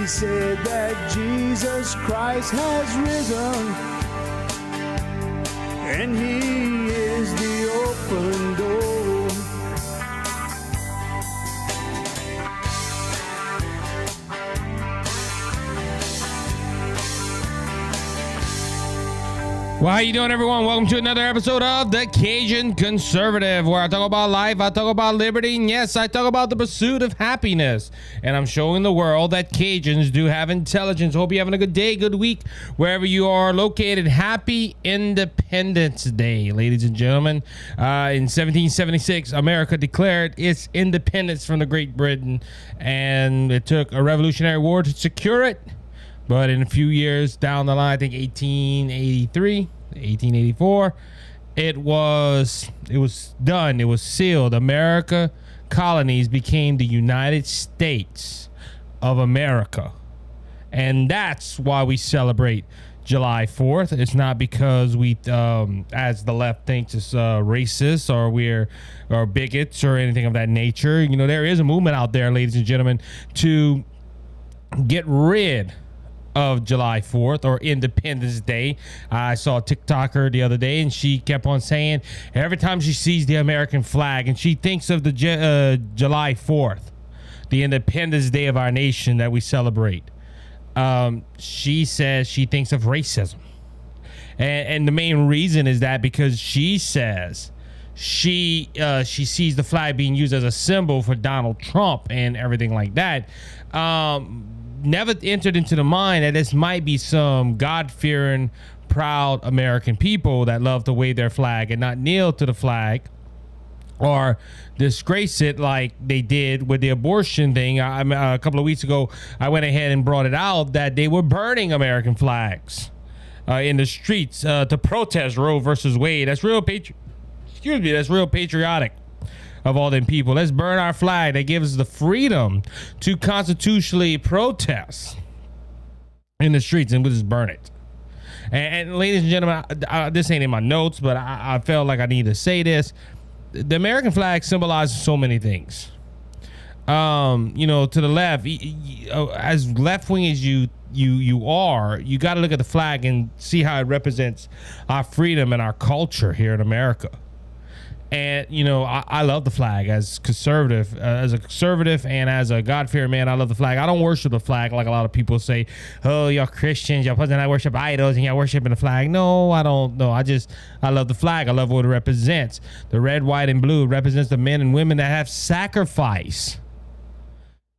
He said that Jesus Christ has risen, and he is the open door. Well, how you doing, everyone? Welcome to another episode of the Cajun Conservative, where I talk about life, I talk about liberty, and yes, I talk about the pursuit of happiness. And I'm showing the world that Cajuns do have intelligence. Hope you're having a good day, good week, wherever you are located. Happy Independence Day, ladies and gentlemen. In 1776, America declared its independence from the Great Britain, and it took a Revolutionary War to secure it. But in a few years down the line, I think 1883, 1884, it was done. It was sealed. America colonies became the United States of America. And that's why we celebrate July 4th. It's not because we, as the left thinks, it's racist or bigots or anything of that nature. You know, there is a movement out there, ladies and gentlemen, to get rid of July 4th or Independence Day. I saw a TikToker the other day, and she kept on saying every time she sees the American flag and she thinks of the July 4th, the Independence Day of our nation that we celebrate, she says she thinks of racism. And the main reason is that because she says she sees the flag being used as a symbol for Donald Trump and everything like that. Never entered into the mind that this might be some God-fearing, proud American people that love to wave their flag and not kneel to the flag or disgrace it like they did with the abortion thing. A couple of weeks ago, I went ahead and brought it out that they were burning American flags in the streets to protest Roe versus Wade. That's real patriotic of all them people. Let's burn our flag. That gives us the freedom to constitutionally protest in the streets, and we'll just burn it. And ladies and gentlemen, this ain't in my notes, but I felt like I need to say this. The American flag symbolizes so many things. You know, to the left, as left-wing as you are, you got to look at the flag and see how it represents our freedom and our culture here in America. And, you know, I love the flag as a conservative and as a God-fearing man. I love the flag. I don't worship the flag like a lot of people say, oh, y'all Christians, y'all supposed to not worship idols and y'all worshiping the flag. No, I don't. No, I love the flag. I love what it represents. The red, white, and blue represents the men and women that have sacrificed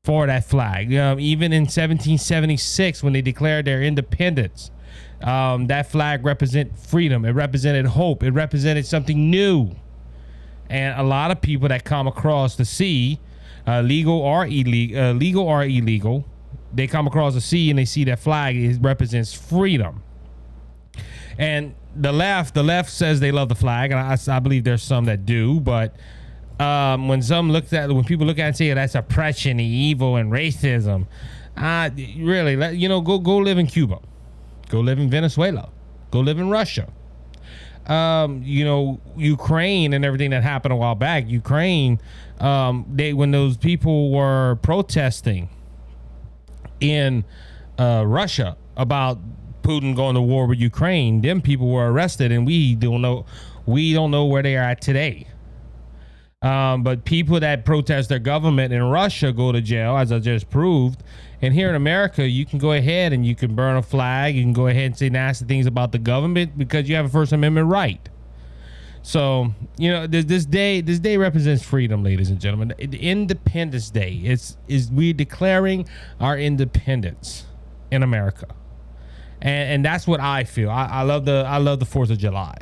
for that flag. Even in 1776, when they declared their independence, that flag represented freedom. It represented hope. It represented something new. And a lot of people that come across the sea, legal or illegal, they come across the sea and they see that flag. It represents freedom. And the left says they love the flag, and I believe there's some that do. But when people look at it and say that's oppression, evil, and racism, really, you know, go live in Cuba, go live in Venezuela, go live in Russia. You know, Ukraine and everything that happened a while back. Ukraine, when those people were protesting in Russia about Putin going to war with Ukraine, them people were arrested, and we don't know where they are at today. But people that protest their government in Russia go to jail, as I just proved. And here in America, you can go ahead and you can burn a flag. You can go ahead and say nasty things about the government because you have a First Amendment right. So, you know, this day represents freedom, ladies and gentlemen. The Independence Day is we're declaring our independence in America. And that's what I feel. I love the 4th of July.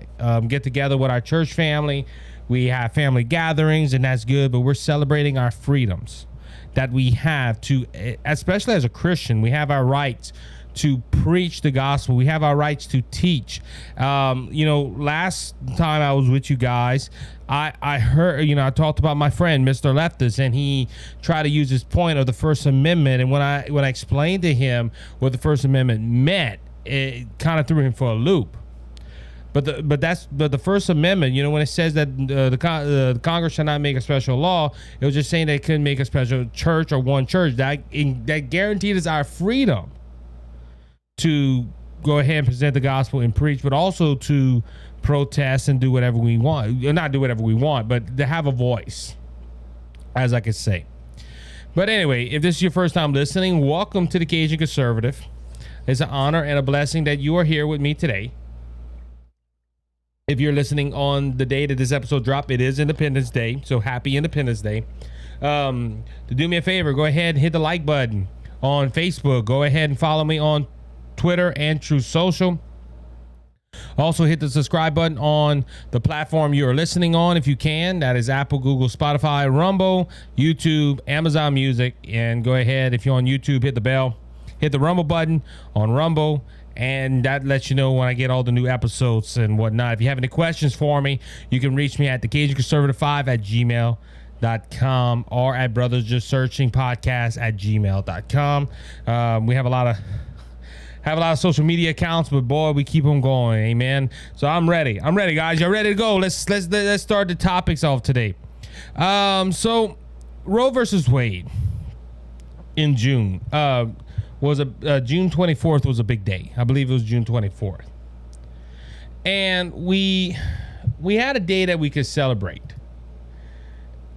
Get together with our church family. We have family gatherings, and that's good, but we're celebrating our freedoms that we have to, especially as a Christian, we have our rights to preach the gospel. We have our rights to teach. You know, last time I was with you guys, I heard, you know, I talked about my friend, Mr. Leftist, and he tried to use his point of the First Amendment. And when I explained to him what the First Amendment meant, it kind of threw him for a loop. But that's the First Amendment. You know, when it says that the Congress shall not make a special law, it was just saying they couldn't make a special church or one church. That guaranteed us our freedom to go ahead and present the gospel and preach, but also to protest and do whatever we want. Not do whatever we want, but to have a voice, as I could say. But anyway, if this is your first time listening, welcome to the Cajun Conservative. It's an honor and a blessing that you are here with me today. If you're listening on the day that this episode dropped, it is Independence Day, so happy Independence Day. To do me a favor, go ahead and hit the like button on Facebook. Go ahead and follow me on Twitter and Truth Social. Also hit the subscribe button on the platform you are listening on if you can. That is Apple, Google, Spotify, Rumble, YouTube, Amazon Music. And go ahead, if you're on YouTube, hit the bell, hit the Rumble button on Rumble, and that lets you know when I get all the new episodes and whatnot. If you have any questions for me, you can reach me at the Cajun Conservative 5 at gmail.com or at Brothers Just Searching Podcast at gmail.com. We have a lot of social media accounts, but boy, we keep them going. Amen. So I'm ready, guys. You're ready to go. Let's start the topics off today. So Roe versus Wade in June was June 24th was a big day. I believe it was June 24th, and we had a day that we could celebrate.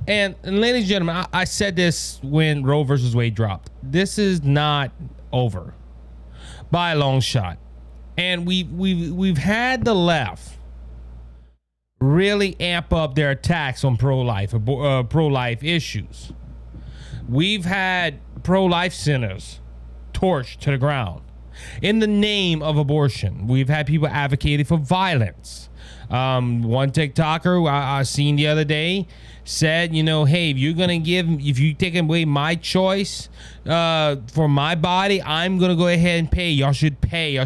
And ladies and gentlemen, I said this when Roe versus Wade dropped. This is not over by a long shot, and we've had the left really amp up their attacks on pro-life issues. We've had pro-life centers torched to the ground in the name of abortion. We've had people advocating for violence. One TikToker I seen the other day said, you know, hey, if you take away my choice for my body, I'm gonna go ahead and pay. Y'all should pay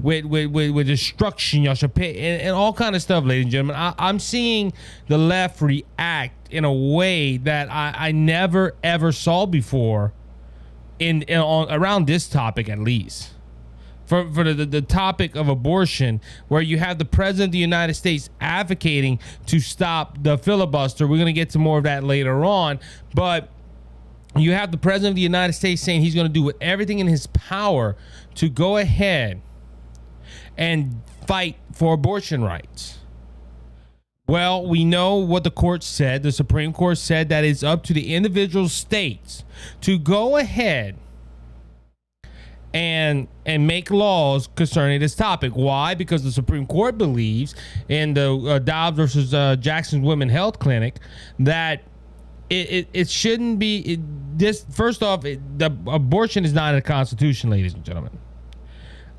with destruction. Y'all should pay and all kind of stuff, ladies and gentlemen. I'm seeing the left react in a way that I never ever saw before around this topic, at least. For the topic of abortion, where you have the president of the United States advocating to stop the filibuster. We're going to get to more of that later on. But you have the president of the United States saying he's going to do everything in his power to go ahead and fight for abortion rights. Well, we know what the court said. The Supreme Court said that it's up to the individual states to go ahead and make laws concerning this topic. Why? Because the Supreme Court believes in the Dobbs versus Jackson Women Health Clinic that it shouldn't be this. First off, the abortion is not in the Constitution, ladies and gentlemen.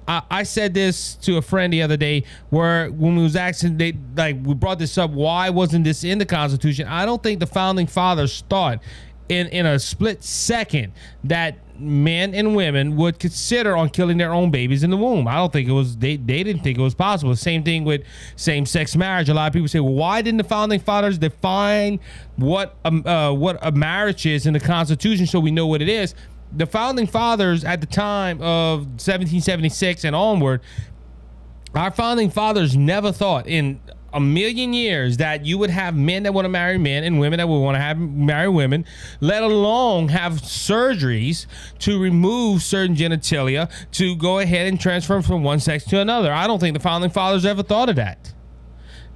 I said this to a friend the other day, where when we was asking, we brought this up, why wasn't this in the Constitution? I don't think the founding fathers thought in a split second that men and women would consider on killing their own babies in the womb. I don't think it was, they didn't think it was possible. Same thing with same-sex marriage. A lot of people say, well, why didn't the founding fathers define what a marriage is in the Constitution so we know what it is? The founding fathers at the time of 1776 and onward, our founding fathers never thought in a million years that you would have men that want to marry men and women that would want to marry women, let alone have surgeries to remove certain genitalia to go ahead and transfer from one sex to another. I don't think the founding fathers ever thought of that.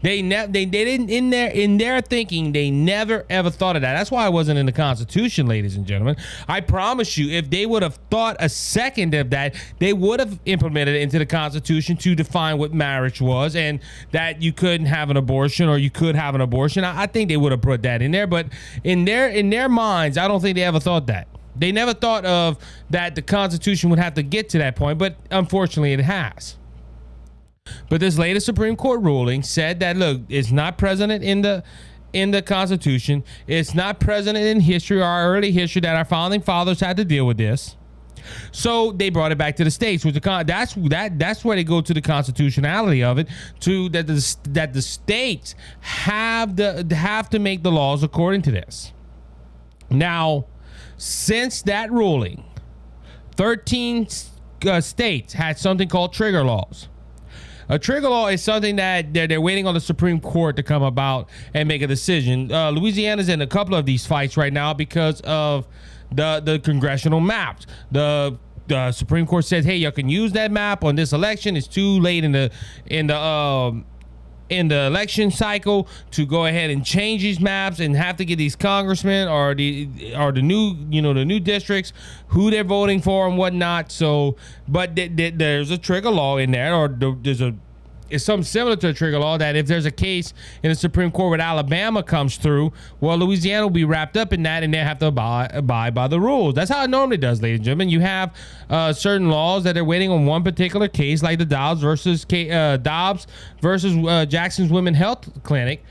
They didn't, in their thinking, they never ever thought of that. That's why it wasn't in the Constitution, ladies and gentlemen. I promise you, if they would have thought a second of that, they would have implemented it into the Constitution to define what marriage was and that you couldn't have an abortion or you could have an abortion. I think they would have put that in there, but in their minds, I don't think they ever thought that. They never thought of that the Constitution would have to get to that point, but unfortunately it has. But this latest Supreme Court ruling said that, look, it's not present in the Constitution. It's not present in history or our early history that our founding fathers had to deal with this. So they brought it back to the states. That's where they go to the constitutionality of it, to that the states have to make the laws according to this. Now, since that ruling, 13 states had something called trigger laws. A trigger law is something that they're waiting on the Supreme Court to come about and make a decision. Louisiana's in a couple of these fights right now because of the congressional maps. The Supreme Court says, hey, you can use that map on this election. It's too late in the election cycle to go ahead and change these maps and have to get these congressmen or the new districts who they're voting for and whatnot. So, but there's a trigger law in there, or it's something similar to a trigger law that if there's a case in the Supreme Court where Alabama comes through, well, Louisiana will be wrapped up in that, and they have to abide by the rules. That's how it normally does, ladies and gentlemen. You have certain laws that are waiting on one particular case, like the Dobbs versus Jackson's Women's Health Clinic.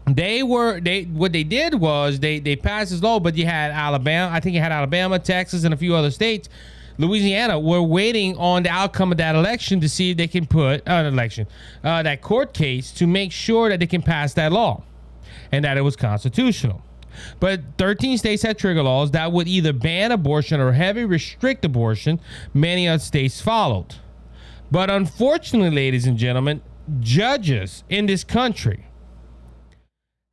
What they did was they passed this law, but you had Alabama. I think you had Alabama, Texas, and a few other states. Louisiana were waiting on the outcome of that election to see if they can put that court case to make sure that they can pass that law and that it was constitutional. But 13 states had trigger laws that would either ban abortion or heavily restrict abortion. Many other states followed. But unfortunately, ladies and gentlemen, judges in this country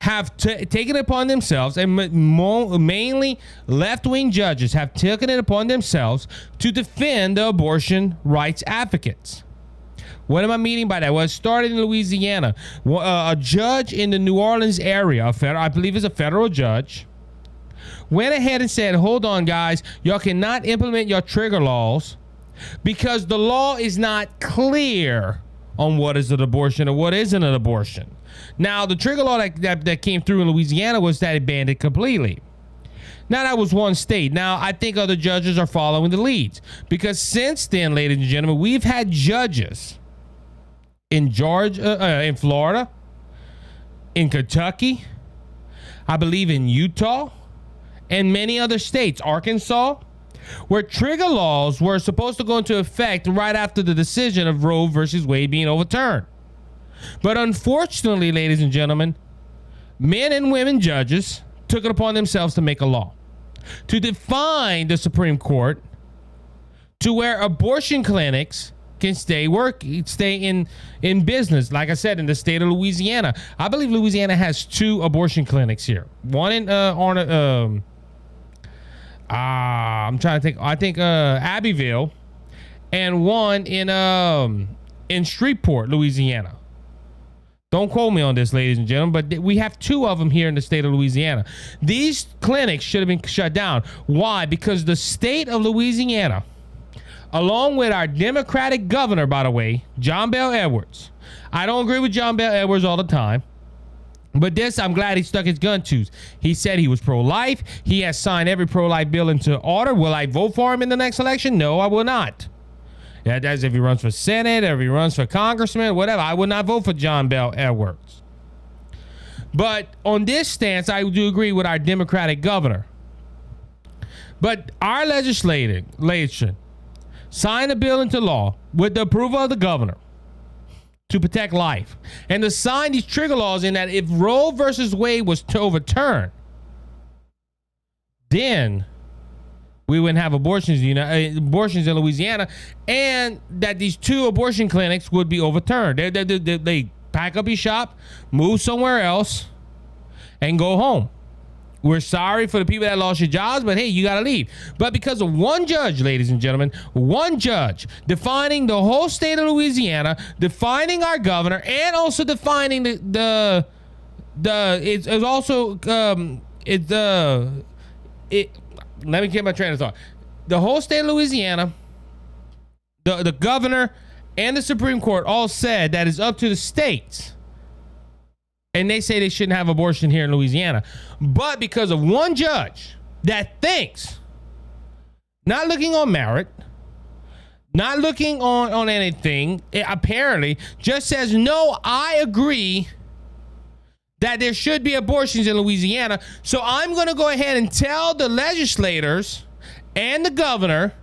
have taken it upon themselves, and mainly left-wing judges have taken it upon themselves to defend the abortion rights advocates. What am I meaning by that? Well, it started in Louisiana. A judge in the New Orleans area, I believe it's a federal judge, went ahead and said, hold on, guys, y'all cannot implement your trigger laws because the law is not clear on what is an abortion or what isn't an abortion. Now, the trigger law that came through in Louisiana was that it banned it completely. Now, that was one state. Now, I think other judges are following the leads because since then, ladies and gentlemen, we've had judges in Georgia, in Florida, in Kentucky, I believe in Utah, and many other states, Arkansas, where trigger laws were supposed to go into effect right after the decision of Roe versus Wade being overturned. But unfortunately, ladies and gentlemen, men and women judges took it upon themselves to make a law to define the Supreme Court to where abortion clinics can stay in business. Like I said, in the state of Louisiana, I believe Louisiana has 2 abortion clinics here. One in I'm trying to think. I think Abbeville, and one in Shreveport, Louisiana. Don't quote me on this, ladies and gentlemen, but we have 2 of them here in the state of Louisiana. These clinics should have been shut down. Why? Because the state of Louisiana, along with our Democratic governor, by the way, John Bel Edwards. I don't agree with John Bel Edwards all the time, but this, I'm glad he stuck his gun to. He said he was pro-life. He has signed every pro-life bill into order. Will I vote for him in the next election? No, I will not. That's if he runs for Senate, or if he runs for congressman, whatever. I would not vote for John Bel Edwards. But on this stance, I do agree with our Democratic governor. But our legislature signed a bill into law with the approval of the governor to protect life, and to sign these trigger laws in that if Roe versus Wade was to overturn, then we wouldn't have abortions in Louisiana, and that these 2 abortion clinics would be overturned. They pack up your shop, move somewhere else, and go home. We're sorry for the people that lost your jobs, but hey, you got to leave. But because of one judge, ladies and gentlemen, one judge defining the whole state of Louisiana, defining our governor, and also defining let me get my train of thought. The whole state of Louisiana, the governor, and the Supreme Court all said that it's up to the states. And they say they shouldn't have abortion here in Louisiana. But because of one judge that thinks, not looking on merit, not looking on anything, it apparently just says, no, I agree that there should be abortions in Louisiana. So I'm going to go ahead and tell the legislators and the governor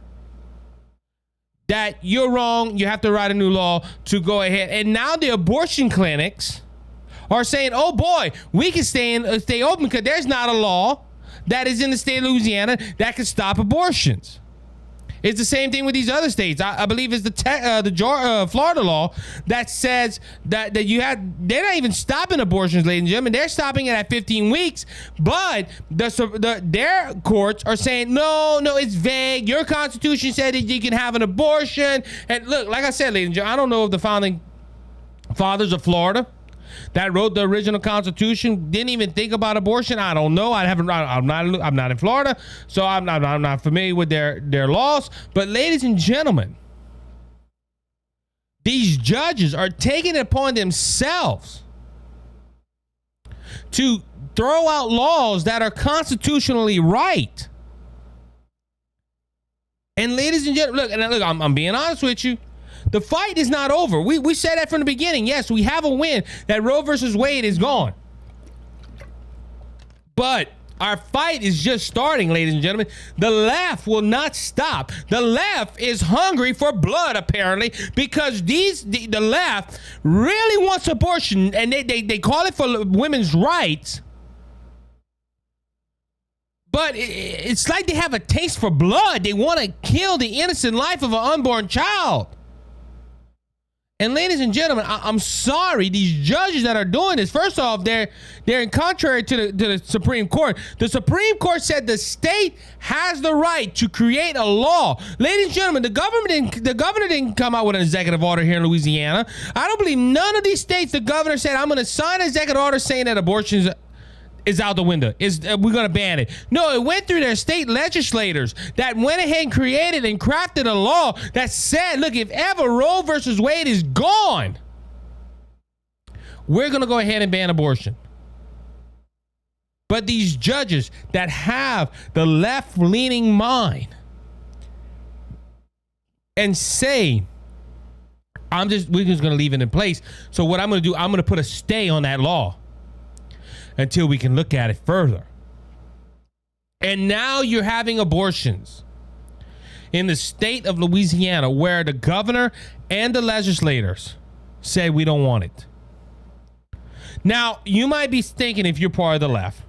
that you're wrong. You have to write a new law to go ahead. And now the abortion clinics are saying, oh boy, we can stay open because there's not a law that is in the state of Louisiana that can stop abortions. It's the same thing with these other states. I believe it's the Florida law that says that they're not even stopping abortions, ladies and gentlemen. They're stopping it at 15 weeks, but their courts are saying, no, it's vague. Your constitution said that you can have an abortion. And look, like I said, ladies and gentlemen, I don't know if the founding fathers of Florida that wrote the original constitution didn't even think about abortion. I don't know. I'm not in Florida, so I'm not familiar with their laws. But ladies and gentlemen, these judges are taking it upon themselves to throw out laws that are constitutionally right. And ladies and gentlemen, look, I'm being honest with you. The fight is not over. We said that from the beginning. Yes, we have a win. That Roe versus Wade is gone. But our fight is just starting, ladies and gentlemen. The left will not stop. The left is hungry for blood, apparently, because the left really wants abortion, and they call it for women's rights. But it's like they have a taste for blood. They want to kill the innocent life of an unborn child. And ladies and gentlemen, I'm sorry, these judges that are doing this, first off, they're in contrary to the Supreme Court. The Supreme Court said the state has the right to create a law. Ladies and gentlemen, the governor didn't come out with an executive order here in Louisiana. I don't believe none of these states, the governor said, I'm going to sign an executive order saying that abortion is out the window. We're going to ban it. No, it went through their state legislators that went ahead and created and crafted a law that said, look, if ever Roe versus Wade is gone, we're going to go ahead and ban abortion. But these judges that have the left-leaning mind and say, we're just going to leave it in place. So what I'm going to do, I'm going to put a stay on that law until we can look at it further. And now you're having abortions in the state of Louisiana where the governor and the legislators say we don't want it. Now, you might be thinking, if you're part of the left,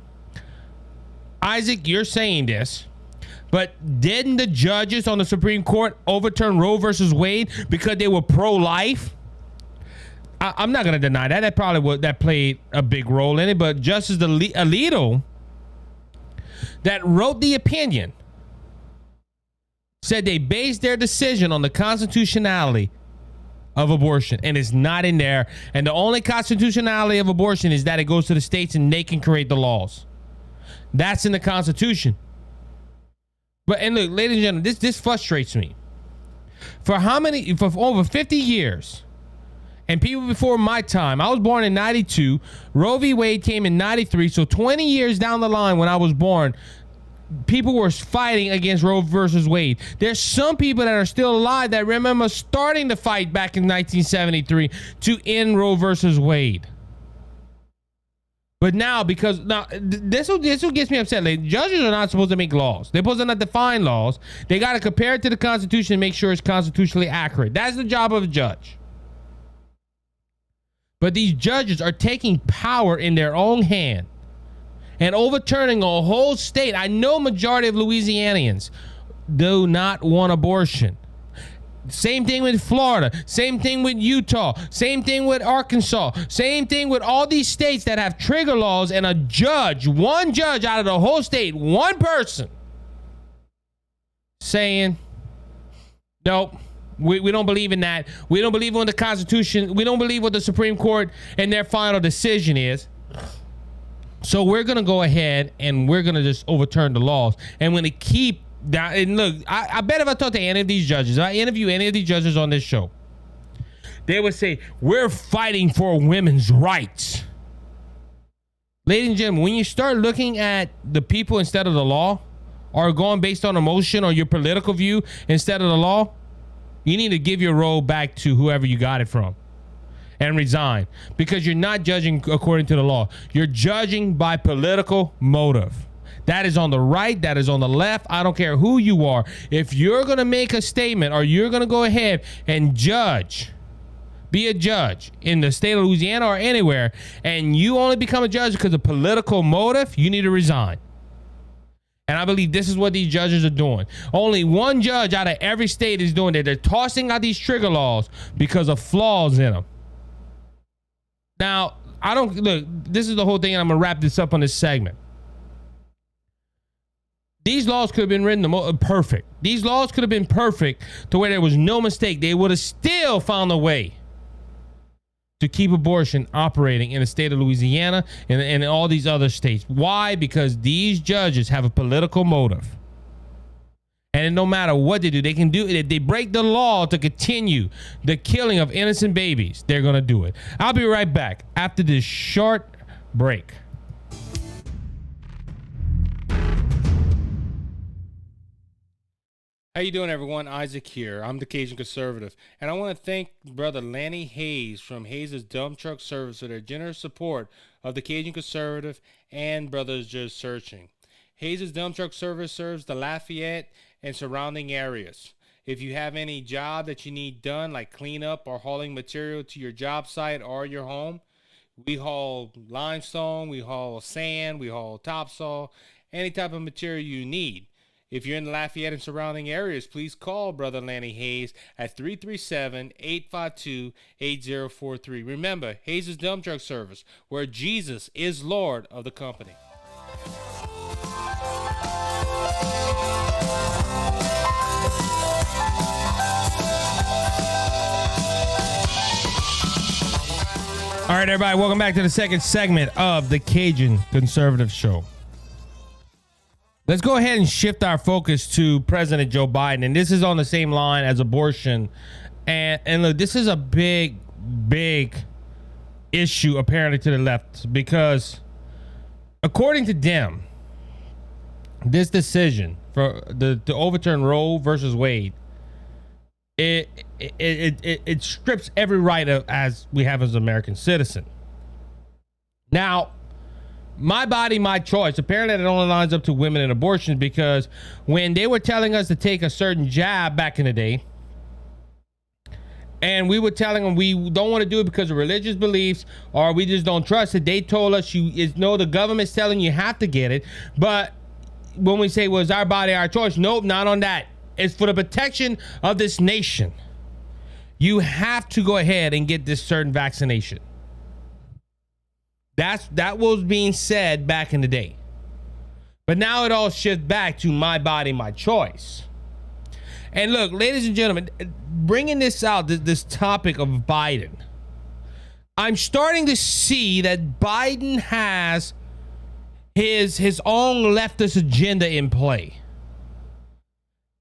Isaac, you're saying this, but didn't the judges on the Supreme Court overturn Roe versus Wade because they were pro-life? I'm not going to deny that. That played a big role in it. But Justice Alito, that wrote the opinion, said they based their decision on the constitutionality of abortion, and it's not in there. And the only constitutionality of abortion is that it goes to the states and they can create the laws. That's in the Constitution. And look, ladies and gentlemen, this frustrates me. For over 50 years. And people before my time, I was born in 92. Roe v. Wade came in 93. So 20 years down the line when I was born, people were fighting against Roe versus Wade. There's some people that are still alive that remember starting the fight back in 1973 to end Roe versus Wade. But now, this what gets me upset. Like, judges are not supposed to make laws. They're supposed to not define laws. They got to compare it to the Constitution and make sure it's constitutionally accurate. That's the job of a judge. But these judges are taking power in their own hand and overturning a whole state. I know majority of Louisianians do not want abortion. Same thing with Florida. Same thing with Utah. Same thing with Arkansas. Same thing with all these states that have trigger laws, and one judge out of the whole state, one person saying, nope. We don't believe in that. We don't believe in the Constitution. We don't believe what the Supreme Court and their final decision is. So we're going to go ahead and we're going to just overturn the laws. And when they keep that, and look, I bet if I talk to any of these judges, I interview any of these judges on this show, they would say, we're fighting for women's rights. Ladies and gentlemen, when you start looking at the people instead of the law, or going based on emotion or your political view instead of the law, you need to give your role back to whoever you got it from and resign, because you're not judging according to the law. You're judging by political motive. That is on the right. That is on the left. I don't care who you are. If you're going to make a statement or you're going to go ahead and be a judge in the state of Louisiana or anywhere, and you only become a judge because of political motive, you need to resign. And I believe this is what these judges are doing. Only one judge out of every state is doing it. They're tossing out these trigger laws because of flaws in them. Now, I don't look, this is the whole thing, and I'm going to wrap this up on this segment. These laws could have been written perfect. These laws could have been perfect to where there was no mistake. They would have still found a way to keep abortion operating in the state of Louisiana and in all these other states. Why? Because these judges have a political motive. And no matter what they do, they can do it. If they break the law to continue the killing of innocent babies, they're going to do it. I'll be right back after this short break. How you doing, everyone? Isaac here. I'm the Cajun Conservative, and I want to thank Brother Lanny Hayes from Hayes' Dump Truck Service for their generous support of the Cajun Conservative and Brothers Just Searching. Hayes' Dump Truck Service serves the Lafayette and surrounding areas. If you have any job that you need done, like cleanup or hauling material to your job site or your home, we haul limestone, we haul sand, we haul topsoil, any type of material you need. If you're in the Lafayette and surrounding areas, please call Brother Lanny Hayes at 337-852-8043. Remember, Hayes' Dump Truck Service, where Jesus is Lord of the company. All right, everybody, welcome back to the second segment of the Cajun Conservative Show. Let's go ahead and shift our focus to President Joe Biden. And this is on the same line as abortion. And look, this is a big issue apparently to the left, because according to them, this decision for to overturn Roe versus Wade, it strips every right as we have as American citizen. Now, my body, my choice. Apparently, it only lines up to women and abortion, because when they were telling us to take a certain jab back in the day, and we were telling them we don't want to do it because of religious beliefs or we just don't trust it, they told us the government's telling you have to get it. But when we say, well, it's our body, our choice, nope, not on that. It's for the protection of this nation. You have to go ahead and get this certain vaccination. That was being said back in the day. But now it all shifts back to my body, my choice. And look, ladies and gentlemen, bringing this out, this topic of Biden, I'm starting to see that Biden has his own leftist agenda in play.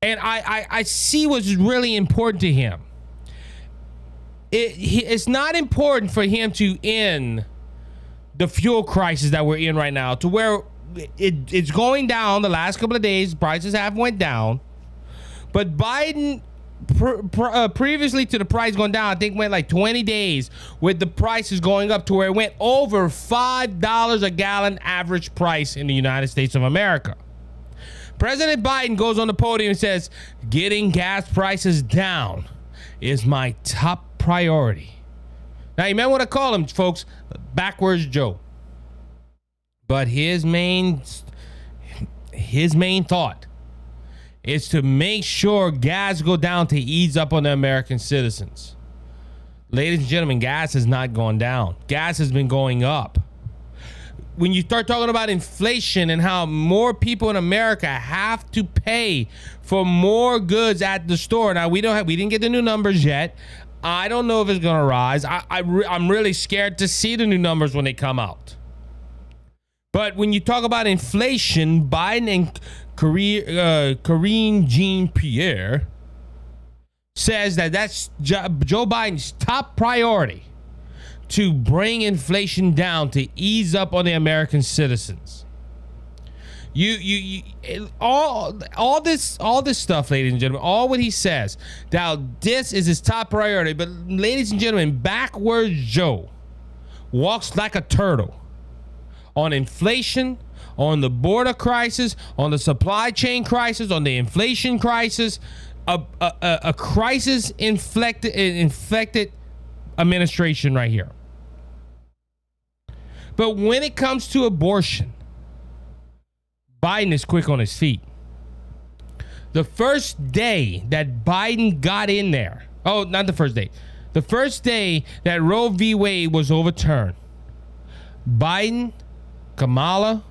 And I see what's really important to him. It's not important for him to end the fuel crisis that we're in right now, to where it's going down. The last couple of days, prices have went down. But Biden, previously to the price going down, I think went like 20 days with the prices going up to where it went over $5 a gallon average price in the United States of America. President Biden goes on the podium and says, getting gas prices down is my top priority. Now, you remember what I call him, folks? Backwards Joe. But his main thought is to make sure gas go down to ease up on the American citizens. Ladies and gentlemen, gas has not gone down. Gas has been going up. When you start talking about inflation and how more people in America have to pay for more goods at the store. Now, we didn't get the new numbers yet. I don't know if it's going to rise. I'm really scared to see the new numbers when they come out. But when you talk about inflation, Biden and Karine Jean-Pierre says that's Joe Biden's top priority, to bring inflation down, to ease up on the American citizens. All this stuff, ladies and gentlemen, all what he says, now this is his top priority. But ladies and gentlemen, backwards Joe walks like a turtle on inflation, on the border crisis, on the supply chain crisis, on the inflation crisis, a crisis infected administration right here. But when it comes to abortion, Biden is quick on his feet. The first day that Biden got in there, oh, not the first day, the first day that Roe v. Wade was overturned, Biden, Kamala,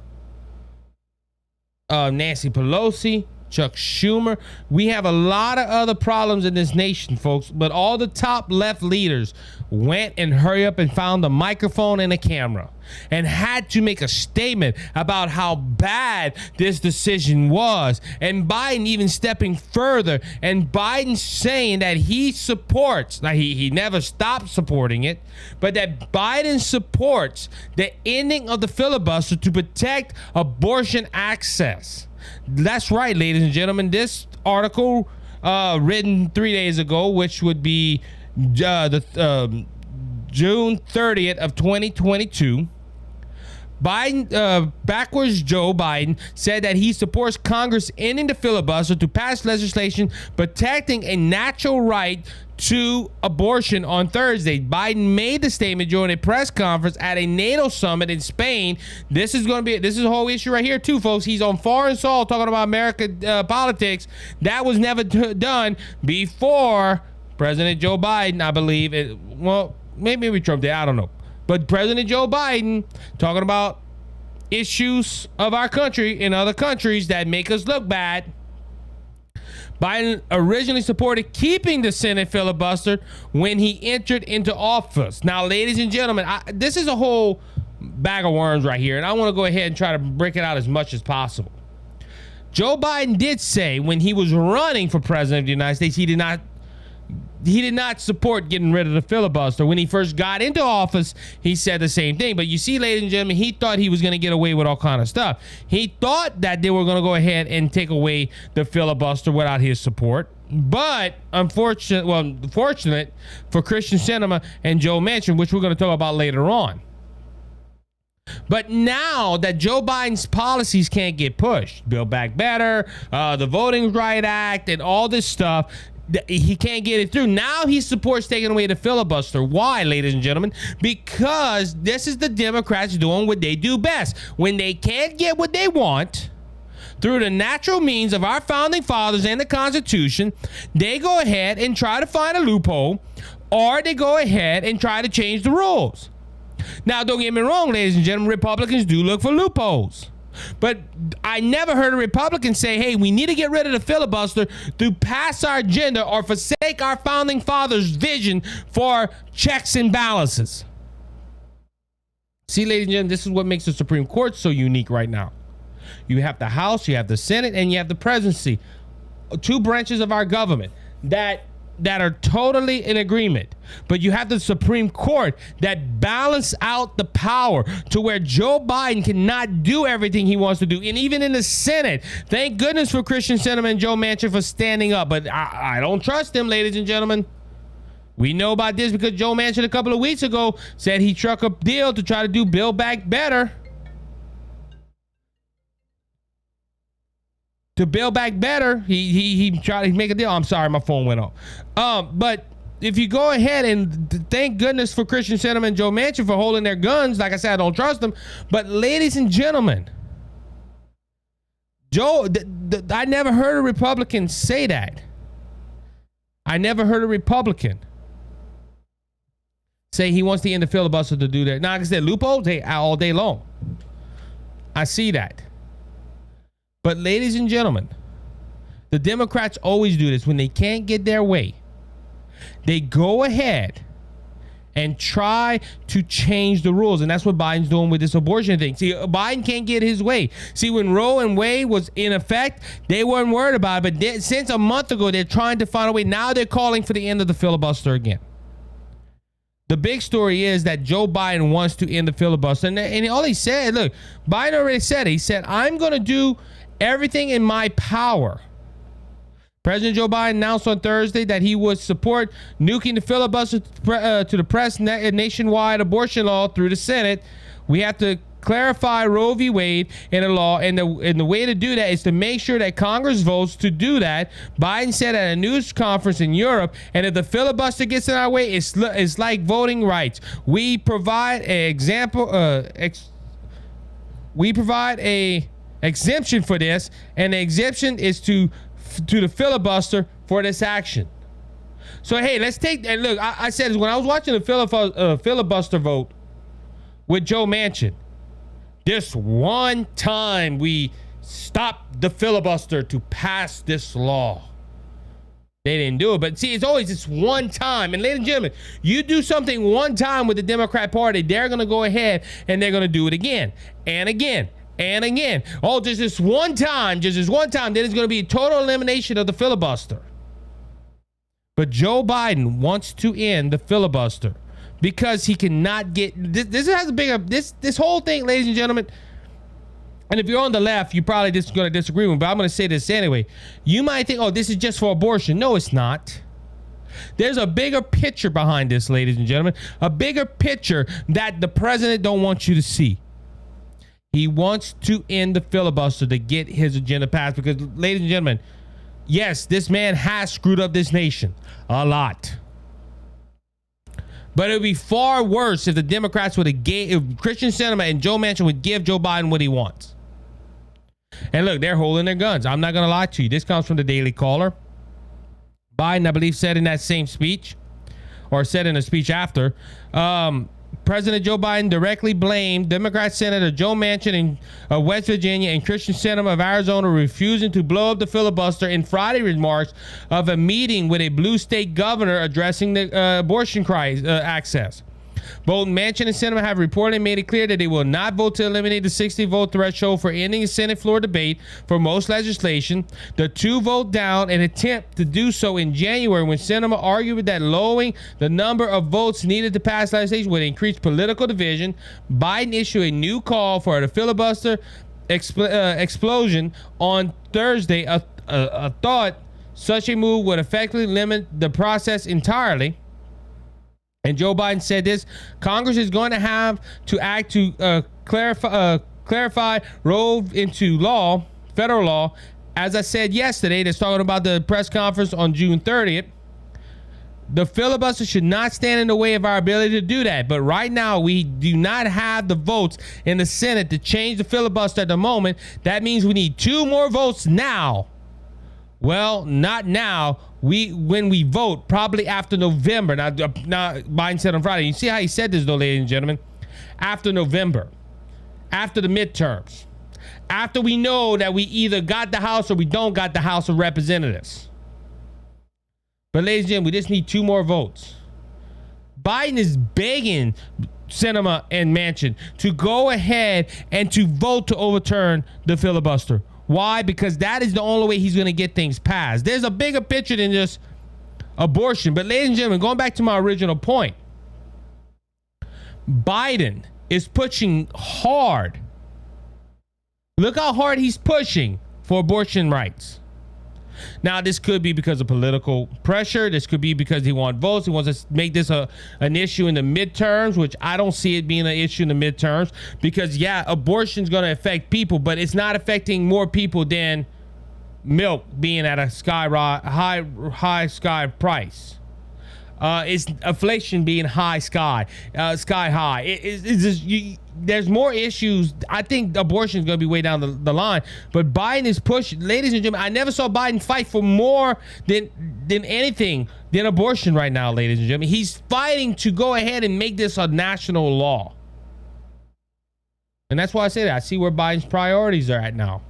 Nancy Pelosi, Chuck Schumer. We have a lot of other problems in this nation, folks, but all the top left leaders went and hurry up and found a microphone and a camera and had to make a statement about how bad this decision was. And Biden even stepping further, and Biden saying that he supports, now he never stopped supporting it, but that Biden supports the ending of the filibuster to protect abortion access. That's right, ladies and gentlemen. This article written 3 days ago, which would be the June 30th of 2022, Biden, backwards Joe Biden, said that he supports Congress ending the filibuster to pass legislation protecting a natural right to abortion on Thursday. Biden made the statement during a press conference at a NATO summit in Spain. This is a whole issue right here too, folks. He's on foreign soil talking about American politics. That was never done before President Joe Biden, I believe. Well, maybe Trump did, I don't know. But President Joe Biden talking about issues of our country in other countries that make us look bad. Biden originally supported keeping the Senate filibuster when he entered into office. Now, ladies and gentlemen, this is a whole bag of worms right here, and I want to go ahead and try to break it out as much as possible. Joe Biden did say when he was running for president of the United States, he did not support getting rid of the filibuster. When he first got into office, he said the same thing. But you see, ladies and gentlemen, he thought he was going to get away with all kind of stuff. He thought that they were going to go ahead and take away the filibuster without his support. But fortunate for Christian Sinema and Joe Manchin, which we're going to talk about later on. But now that Joe Biden's policies can't get pushed, Build Back Better, the Voting Rights Act, and all this stuff, he can't get it through. Now he supports taking away the filibuster. Why, ladies and gentlemen? Because this is the Democrats doing what they do best. When they can't get what they want through the natural means of our founding fathers and the Constitution, they go ahead and try to find a loophole, or they go ahead and try to change the rules. Now, don't get me wrong, ladies and gentlemen, Republicans do look for loopholes. But I never heard a Republican say, hey, we need to get rid of the filibuster to pass our agenda or forsake our founding fathers' vision for checks and balances. See, ladies and gentlemen, this is what makes the Supreme Court so unique right now. You have the House, you have the Senate, and you have the presidency. Two branches of our government that are totally in agreement. But you have the Supreme Court that balance out the power to where Joe Biden cannot do everything he wants to do. And even in the Senate, thank goodness for Christian Sinema and Joe Manchin for standing up. But I don't trust them, ladies and gentlemen. We know about this because Joe Manchin a couple of weeks ago said he struck a deal to try to do Build Back Better. To Build Back Better, he tried to make a deal. I'm sorry, my phone went off. But if you go ahead and thank goodness for Christian Sinema and Joe Manchin for holding their guns, like I said, I don't trust them. But ladies and gentlemen, I never heard a Republican say that. I never heard a Republican say he wants to end the filibuster to do that. Now, like I said, loopholes, hey, all day long. I see that. But ladies and gentlemen, the Democrats always do this. When they can't get their way, they go ahead and try to change the rules. And that's what Biden's doing with this abortion thing. See, Biden can't get his way. See, when Roe and Wade was in effect, they weren't worried about it. But since a month ago, they're trying to find a way. Now they're calling for the end of the filibuster again. The big story is that Joe Biden wants to end the filibuster. And all he said, look, Biden already said it. He said, I'm going to do everything in my power. President Joe Biden announced on Thursday that he would support nuking the filibuster to the press nationwide abortion law through the Senate. We have to clarify Roe v. Wade in the law, and the way to do that is to make sure that Congress votes to do that. Biden said at a news conference in Europe, and if the filibuster gets in our way, it's like voting rights. We provide an example. We provide a exemption for this, and the exemption is to the filibuster for this action. So hey, let's take and look. I said when I was watching the filibuster vote with Joe Manchin, this one time we stopped the filibuster to pass this law. They didn't do it, but see, it's always this one time. And ladies and gentlemen, you do something one time with the Democrat Party, they're going to go ahead and they're going to do it again and again and again. Oh, just this one time, then it's going to be a total elimination of the filibuster. But Joe Biden wants to end the filibuster because he cannot get this has a bigger this whole thing, ladies and gentlemen. And if you're on the left, you're probably just going to disagree with me, but I'm going to say this anyway. You might think, oh, this is just for abortion. No, it's not. There's a bigger picture behind this, ladies and gentlemen. A bigger picture that the president don't want you to see. He wants to end the filibuster to get his agenda passed because, ladies and gentlemen, yes, this man has screwed up this nation a lot. But it would be far worse if the Democrats would have if Christian Sinema and Joe Manchin would give Joe Biden what he wants. And look, they're holding their guns. I'm not going to lie to you. This comes from the Daily Caller. Biden, I believe, said in that same speech, or said in a speech after, President Joe Biden directly blamed Democrat Senator Joe Manchin in West Virginia and Christian Sinema of Arizona refusing to blow up the filibuster in Friday remarks of a meeting with a blue state governor addressing the abortion access. Both Manchin and Sinema have reportedly made it clear that they will not vote to eliminate the 60-vote threshold for ending a Senate floor debate for most legislation. The two vote down an attempt to do so in January when Sinema argued that lowering the number of votes needed to pass legislation would increase political division. Biden issued a new call for the filibuster explosion on Thursday. A thought such a move would effectively limit the process entirely. And Joe Biden said this: Congress is going to have to act to clarify Roe into law, federal law. As I said yesterday, that's talking about the press conference on June 30th. The filibuster should not stand in the way of our ability to do that. But right now, we do not have the votes in the Senate to change the filibuster at the moment. That means we need 2 more votes now. Well, not now. When we vote, probably after November. Now Biden said on Friday. You see how he said this, though, ladies and gentlemen? After November, after the midterms, after we know that we either got the House or we don't got the House of Representatives. But, ladies and gentlemen, we just need 2 more votes. Biden is begging Sinema and Manchin to go ahead and to vote to overturn the filibuster. Why? Because that is the only way he's going to get things passed. There's a bigger picture than just abortion. But ladies and gentlemen, going back to my original point, Biden is pushing hard. Look how hard he's pushing for abortion rights. Now, this could be because of political pressure. This could be because he wants votes. He wants to make this an issue in the midterms, which I don't see it being an issue in the midterms because, yeah, abortion is going to affect people, but it's not affecting more people than milk being at a high sky price. It's inflation being sky high. It's just, there's more issues. I think abortion is going to be way down the line, but Biden is pushing. Ladies and gentlemen, I never saw Biden fight for more than anything than abortion right now, ladies and gentlemen. He's fighting to go ahead and make this a national law. And that's why I say that. I see where Biden's priorities are at now.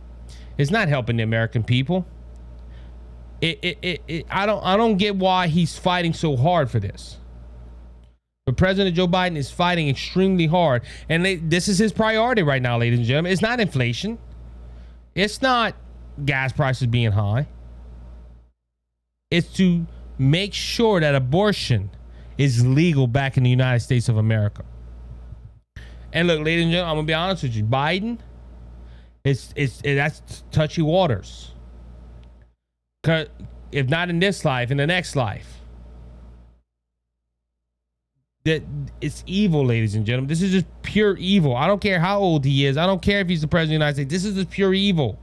It's not helping the American people. I don't get why he's fighting so hard for this. But President Joe Biden is fighting extremely hard. And this is his priority right now, ladies and gentlemen. It's not inflation. It's not gas prices being high. It's to make sure that abortion is legal back in the United States of America. And look, ladies and gentlemen, I'm going to be honest with you. Biden, that's touchy waters. If not in this life, in the next life. That it's evil, ladies and gentlemen. This is just pure evil. I don't care how old he is. I don't care if he's the president of the United States. This is just pure evil.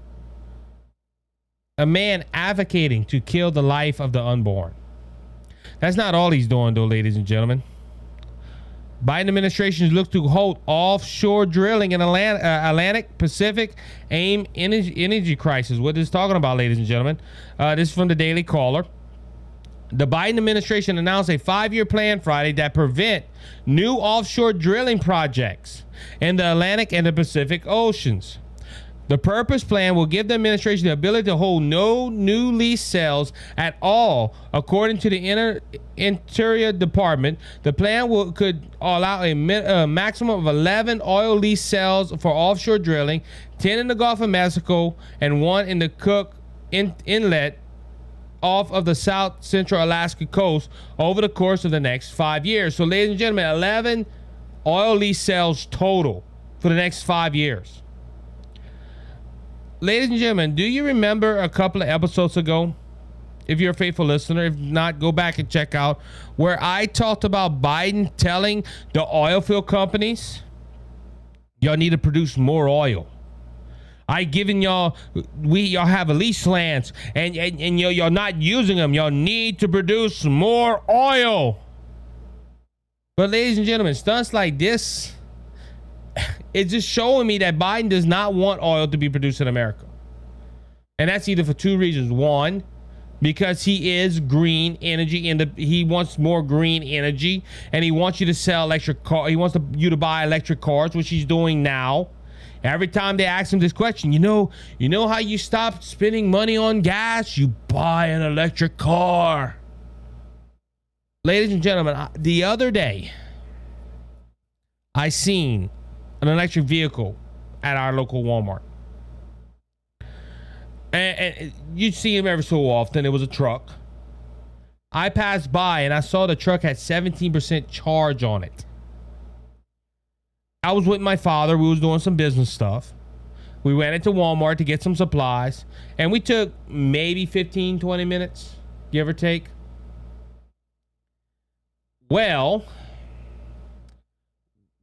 A man advocating to kill the life of the unborn. That's not all he's doing, though, ladies and gentlemen. Biden administration looks to halt offshore drilling in Atlantic Pacific aim energy crisis. What is talking about, ladies and gentlemen? This is from the Daily Caller. The Biden administration announced a 5-year plan Friday that prevent new offshore drilling projects in the Atlantic and the Pacific Oceans. The purpose plan will give the administration the ability to hold no new lease sales at all, according to the Interior Department. The plan could allow a maximum of 11 oil lease sales for offshore drilling, 10 in the Gulf of Mexico, and 1 in the Cook Inlet off of the South Central Alaska coast over the course of the next 5 years. So, ladies and gentlemen, 11 oil lease sales total for the next 5 years. Ladies and gentlemen, do you remember a couple of episodes ago? If you're a faithful listener, if not, go back and check out where I talked about Biden telling the oil field companies, y'all need to produce more oil. I given y'all have lease lands and y'all not using them. Y'all need to produce more oil. But ladies and gentlemen, stunts like this, it's just showing me that Biden does not want oil to be produced in America. And that's either for 2 reasons. One, because he is green energy and he wants more green energy, and he wants you to sell electric car. He wants you to buy electric cars, which he's doing now. Every time they ask him this question, you know how you stop spending money on gas? You buy an electric car. Ladies and gentlemen, the other day, I seen an electric vehicle at our local Walmart. And you see him every so often. It was a truck. I passed by and I saw the truck had 17% charge on it. I was with my father. We was doing some business stuff. We went into Walmart to get some supplies, and we took maybe 15, 20 minutes, give or take. Well,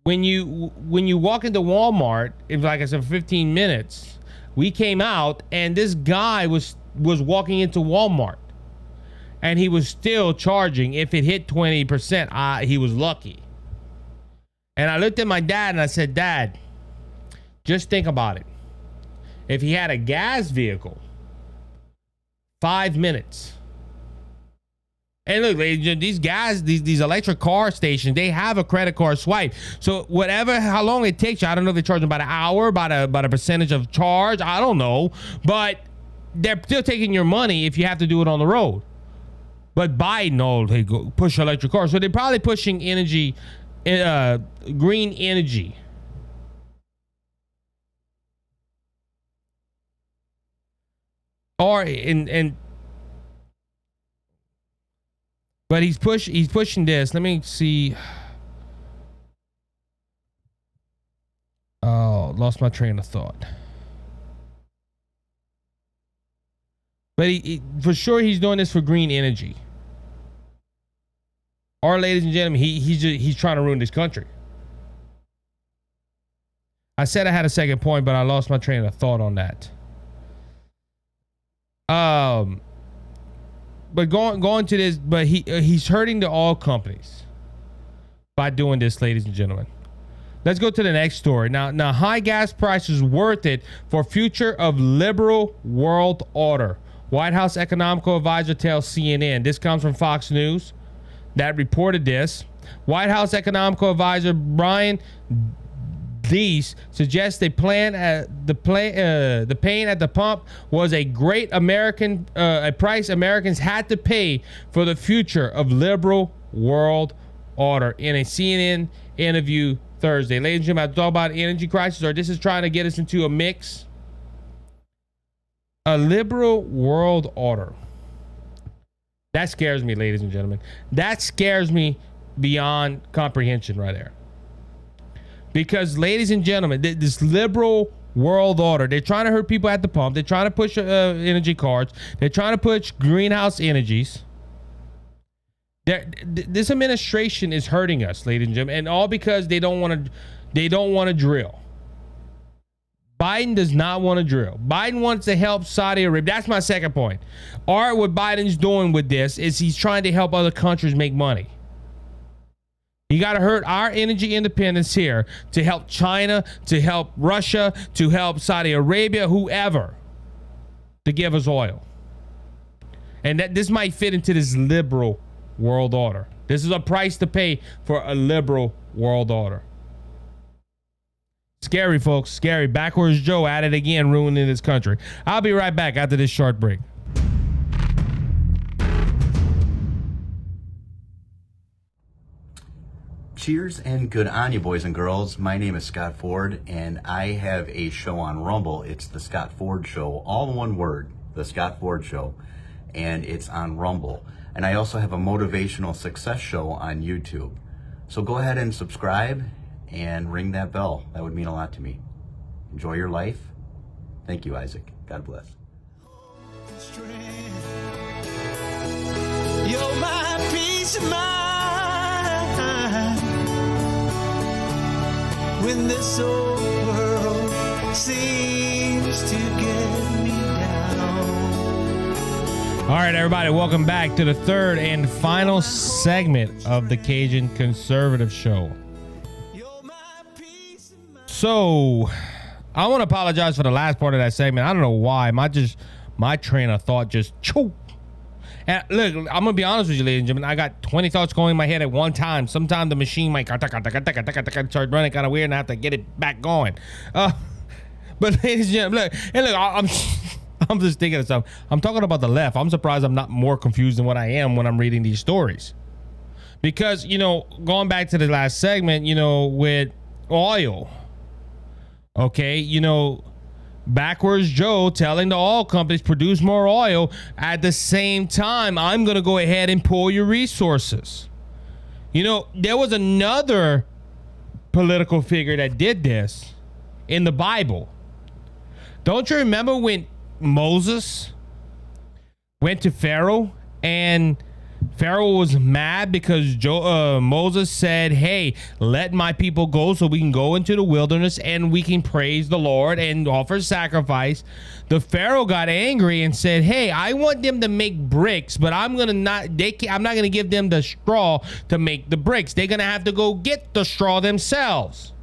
when you walk into Walmart, if like I said, for 15 minutes, we came out and this guy was walking into Walmart and he was still charging. If it hit 20%, he was lucky. And I looked at my dad and I said, Dad, just think about it. If he had a gas vehicle, 5 minutes. And look, these guys, these electric car stations, they have a credit card swipe. So how long it takes you, I don't know if they charge them by an hour, by a percentage of charge, I don't know. But they're still taking your money if you have to do it on the road. But Biden, they go push electric cars. So they're probably pushing energy, green energy. But he's pushing this. Let me see. Oh, lost my train of thought. But for sure he's doing this for green energy. Or, ladies and gentlemen, he's trying to ruin this country. I said I had a second point, but I lost my train of thought on that. But going to this, but he's hurting the oil companies by doing this, ladies and gentlemen. Let's go to the next story. Now, high gas prices worth it for future of liberal world order. White House economical advisor tells CNN. This comes from Fox News that reported this. White House economical advisor Brian Deese suggests the pain at the pump was a great a price Americans had to pay for the future of liberal world order in a CNN interview Thursday. Ladies and gentlemen, I talk about energy crisis, or this is trying to get us into a mix. A liberal world order. That scares me, ladies and gentlemen. That scares me beyond comprehension right there. Because, ladies and gentlemen, this liberal world order, they're trying to hurt people at the pump. They're trying to push energy cards. They're trying to push greenhouse energies. This administration is hurting us, ladies and gentlemen, and all because they don't want to drill. Biden does not want to drill. Biden wants to help Saudi Arabia. That's my second point. Or what Biden's doing with this is he's trying to help other countries make money. You got to hurt our energy independence here to help China, to help Russia, to help Saudi Arabia, whoever, to give us oil. And that this might fit into this liberal world order. This is a price to pay for a liberal world order. Scary, folks. Scary. Backwards Joe at it again, ruining this country. I'll be right back after this short break. Cheers and good on you, boys and girls. My name is Scott Ford, and I have a show on Rumble. It's the Scott Ford Show, all in one word, the Scott Ford Show, and it's on Rumble. And I also have a motivational success show on YouTube. So go ahead and subscribe and ring that bell. That would mean a lot to me. Enjoy your life. Thank you, Isaac. God bless. You're my peace of mind when this old world seems to get me down. All right, everybody, welcome back to the third and final segment of the Cajun Conservative Show. So, I want to apologize for the last part of that segment. I don't know why. My train of thought just choked. And look, I'm going to be honest with you, ladies and gentlemen. I got 20 thoughts going in my head at one time. Sometimes the machine might start running kind of weird and I have to get it back going. But ladies and gentlemen, look, I'm just thinking of something. I'm talking about the left. I'm surprised I'm not more confused than what I am when I'm reading these stories. Because, going back to the last segment, with oil. Okay, backwards Joe telling the oil companies produce more oil. At the same time, I'm going to go ahead and pull your resources. There was another political figure that did this in the Bible. Don't you remember when Moses went to Pharaoh and Pharaoh was mad because Moses said, hey, let my people go so we can go into the wilderness and we can praise the Lord and offer sacrifice. The Pharaoh got angry and said, hey, I want them to make bricks, but I'm not going to give them the straw to make the bricks. They're going to have to go get the straw themselves.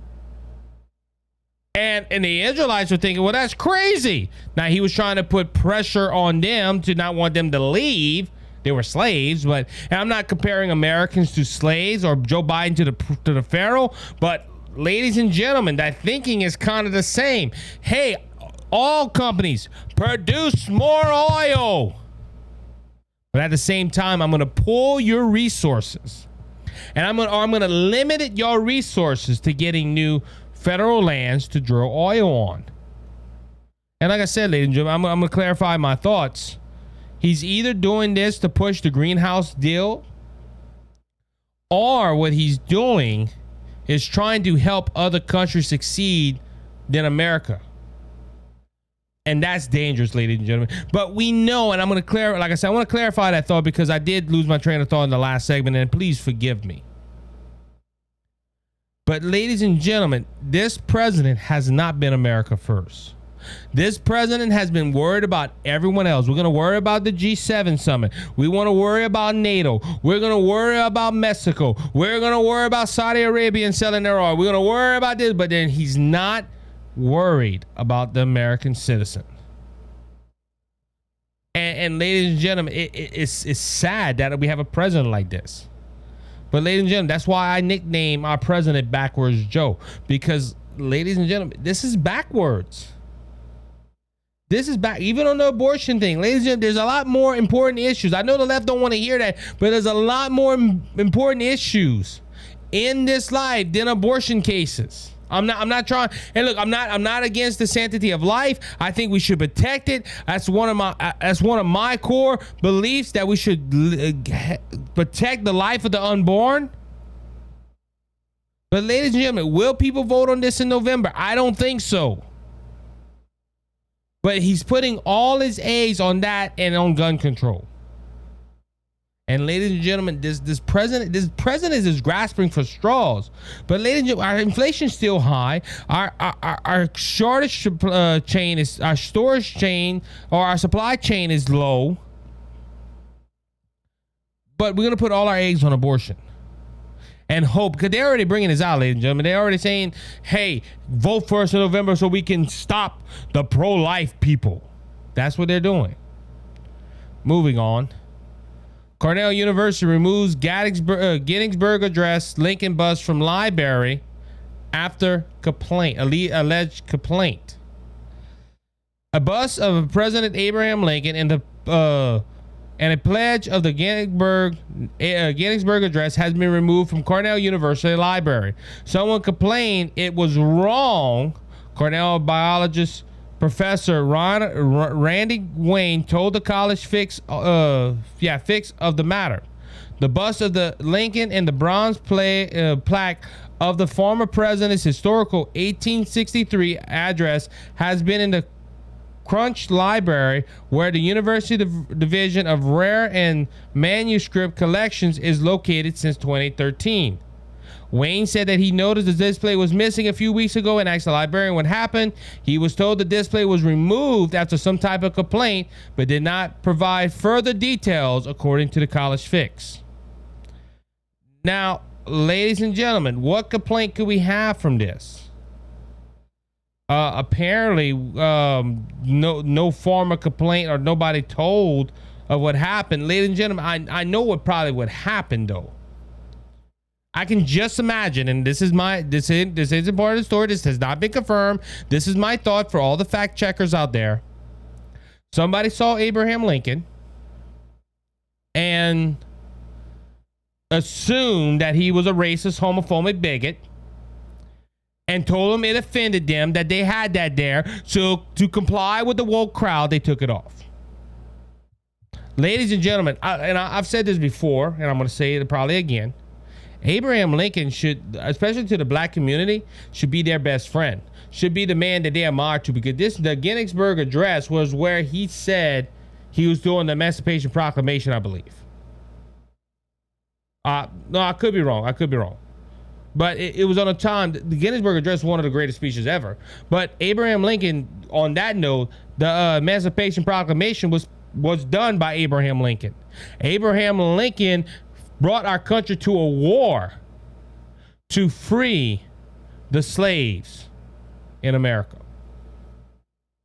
And the Israelites were thinking, well, that's crazy. Now, he was trying to put pressure on them to not want them to leave. They were slaves, and I'm not comparing Americans to slaves or Joe Biden to the Pharaoh, but ladies and gentlemen, that thinking is kind of the same. Hey, oil companies, produce more oil. But at the same time, I'm going to pull your resources, and I'm going to limit your resources to getting new federal lands to drill oil on. And like I said, ladies and gentlemen, I'm going to clarify my thoughts. He's either doing this to push the greenhouse deal, or what he's doing is trying to help other countries succeed than America. And that's dangerous, ladies and gentlemen. But we know, and I'm going to clarify, like I said, I want to clarify that thought because I did lose my train of thought in the last segment, and please forgive me. But ladies and gentlemen, this president has not been America first. This president has been worried about everyone else. We're going to worry about the G7 summit. We want to worry about NATO. We're going to worry about Mexico. We're going to worry about Saudi Arabia and selling their oil. We're going to worry about this, but then he's not worried about the American citizen. And ladies and gentlemen, it's sad that we have a president like this. But ladies and gentlemen, that's why I nickname our president Backwards Joe. Because, ladies and gentlemen, this is backwards. This is back, even on the abortion thing. Ladies and gentlemen, there's a lot more important issues. I know the left don't want to hear that, but there's a lot more important issues in this life than abortion cases. I'm not trying, and look, I'm not against the sanctity of life. I think we should protect it. That's one of my core beliefs, that we should protect the life of the unborn. But ladies and gentlemen, will people vote on this in November? I don't think so. But he's putting all his eggs on that and on gun control. And ladies and gentlemen, this president is just grasping for straws. But ladies and gentlemen, our inflation's still high. Our shortage chain is, our storage chain or our supply chain is low. But we're gonna put all our eggs on abortion. and hope, because they're already bringing this out, ladies and gentlemen. They're already saying, hey, vote for us in November so we can stop the pro-life people. That's what they're doing. Moving on. Cornell University removes Gettysburg Address Lincoln bus from library after alleged complaint. A bus of President Abraham Lincoln and a pledge of the Gettysburg Address has been removed from Cornell University Library. Someone complained it was wrong. Cornell biologist Professor Randy Wayne told the college fix of the matter. The bust of the Lincoln and the bronze plaque of the former president's historical 1863 address has been in the Crunch Library, where the University Division of Rare and Manuscript Collections is located since 2013. Wayne said that he noticed the display was missing a few weeks ago and asked the librarian what happened. He was told the display was removed after some type of complaint, but did not provide further details, according to the College Fix. Now, ladies and gentlemen, what complaint could we have from this? Apparently, no formal complaint or nobody told of what happened. Ladies and gentlemen, I know what probably would happen though. I can just imagine, and this isn't part of the story. This has not been confirmed. This is my thought for all the fact checkers out there. Somebody saw Abraham Lincoln and assumed that he was a racist, homophobic bigot, and told them it offended them that they had that there. So to comply with the woke crowd, they took it off. Ladies and gentlemen, I've said this before, and I'm going to say it probably again. Abraham Lincoln should, especially to the black community, should be their best friend. Should be the man that they admire to, because the Gettysburg Address was where he said he was doing the Emancipation Proclamation, I believe. No, I could be wrong. But it was on a time, the Gettysburg Address was one of the greatest speeches ever. But Abraham Lincoln, on that note, the Emancipation Proclamation was done by Abraham Lincoln. Abraham Lincoln brought our country to a war to free the slaves in America.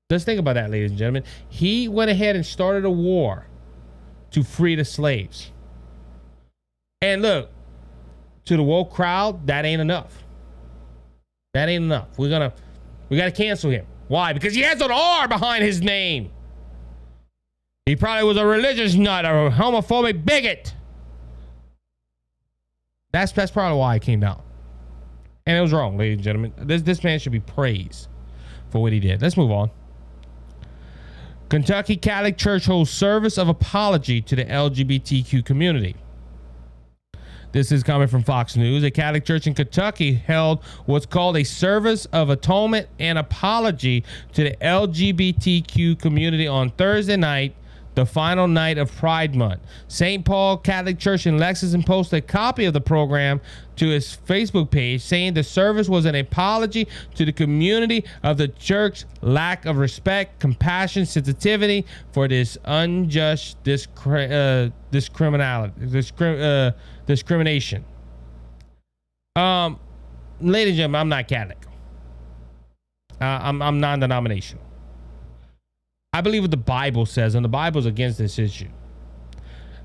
Let's think about that, ladies and gentlemen. He went ahead and started a war to free the slaves. And look, to the woke crowd, that ain't enough. That ain't enough. We gotta cancel him. Why? Because he has an R behind his name. He probably was a religious nut or a homophobic bigot. That's probably why it came down. And it was wrong, ladies and gentlemen. This man should be praised for what he did. Let's move on. Kentucky Catholic Church holds service of apology to the LGBTQ community. This is coming from Fox News. A Catholic church in Kentucky held what's called a service of atonement and apology to the LGBTQ community on Thursday night, the final night of Pride Month. St. Paul Catholic Church in Lexington posted a copy of the program to its Facebook page, saying the service was an apology to the community of the church's lack of respect, compassion, sensitivity for this unjust discrimination. Ladies and gentlemen, I'm not Catholic. I'm non-denominational. I believe what the Bible says, and the Bible's against this issue.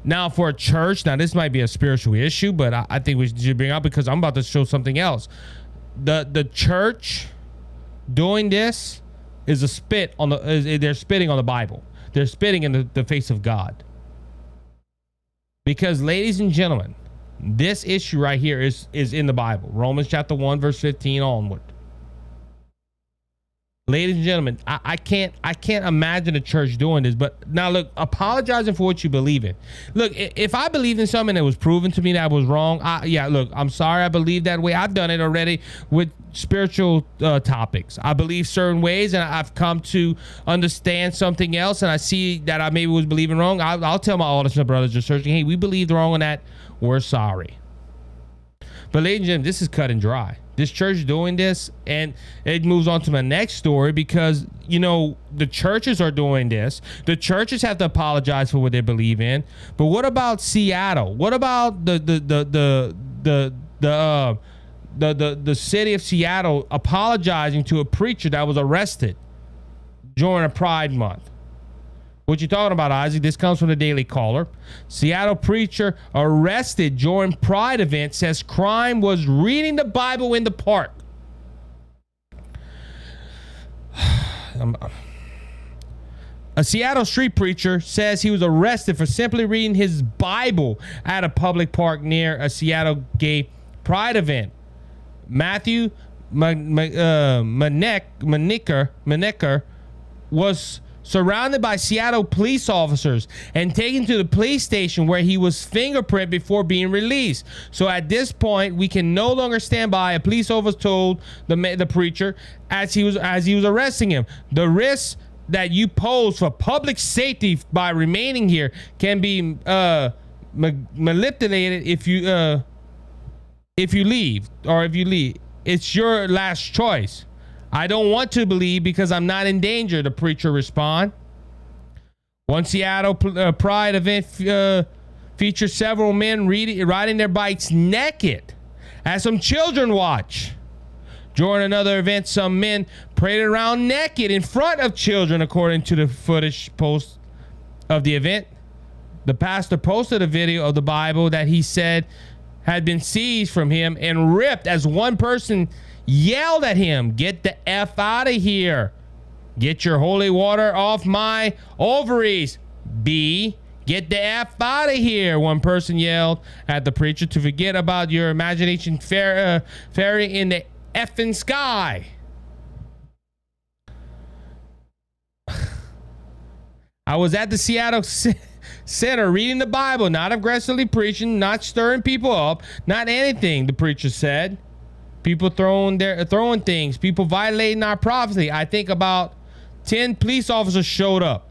Now, for a church, now this might be a spiritual issue, but I think we should bring up, because I'm about to show something else. The church doing this is a spit on they're spitting on the Bible. They're spitting in the face of God. Because, ladies and gentlemen, this issue right here is in the Bible. Romans chapter 1, verse 15 onward. Ladies and gentlemen, I can't imagine a church doing this. But now look, apologizing for what you believe in. Look, if I believed in something that was proven to me that was wrong, look, I'm sorry I believe that way. I've done it already with spiritual topics. I believe certain ways, and I've come to understand something else, and I see that I maybe was believing wrong. I'll tell my Alderson brothers just searching, hey, we believed wrong on that. We're sorry. But ladies and gentlemen, this is cut and dry. This church doing this, and it moves on to my next story, because, you know, the churches are doing this. The churches have to apologize for what they believe in. But what about Seattle? What about the the city of Seattle apologizing to a preacher that was arrested during a Pride Month. What you talking about, Isaac? This comes from the Daily Caller. Seattle preacher arrested during Pride event says crime was reading the Bible in the park. A Seattle street preacher says he was arrested for simply reading his Bible at a public park near a Seattle gay pride event. Matthew Maneker was surrounded by Seattle police officers and taken to the police station where he was fingerprinted before being released. So at this point, we can no longer stand by, a police officer told the preacher as he was arresting him. The risk that you pose for public safety by remaining here can be manipulated if you leave. It's your last choice. I don't want to believe because I'm not in danger, the preacher responded. One Seattle Pride event featured several men riding their bikes naked as some children watch. During another event, some men paraded around naked in front of children, according to the footage post of the event. The pastor posted a video of the Bible that he said had been seized from him and ripped as one person yelled at him, "Get the F out of here. Get your holy water off my ovaries. B, get the F out of here," one person yelled at the preacher, "to forget about your imagination fairy in the effing sky." I was at the Seattle Center reading the Bible, not aggressively preaching, not stirring people up, not anything, the preacher said. People throwing things, people violating our prophecy. I think about 10 police officers showed up.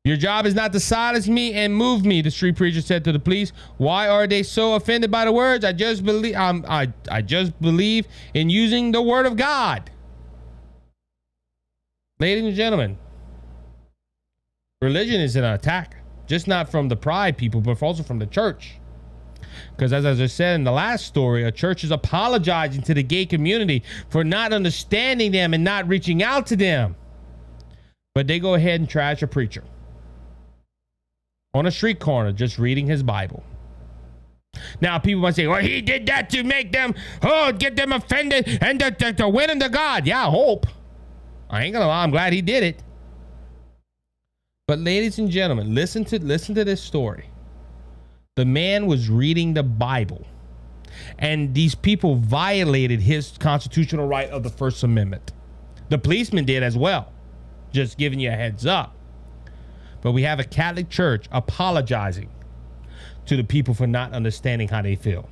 Your job is not to silence me and move me, the street preacher said to the police. Why are they so offended by the words? I just believe in using the word of God. Ladies and gentlemen, religion is an attack, just not from the pride people, but also from the church. Because as I just said in the last story, a church is apologizing to the gay community for not understanding them and not reaching out to them. But they go ahead and trash a preacher on a street corner just reading his Bible. Now people might say, well, he did that to make them, get them offended and to win them to God. Yeah, I hope. I ain't gonna lie, I'm glad he did it. But ladies and gentlemen, listen to this story. The man was reading the Bible, and these people violated his constitutional right of the First Amendment. The policeman did as well, just giving you a heads up. But we have a Catholic Church apologizing to the people for not understanding how they feel.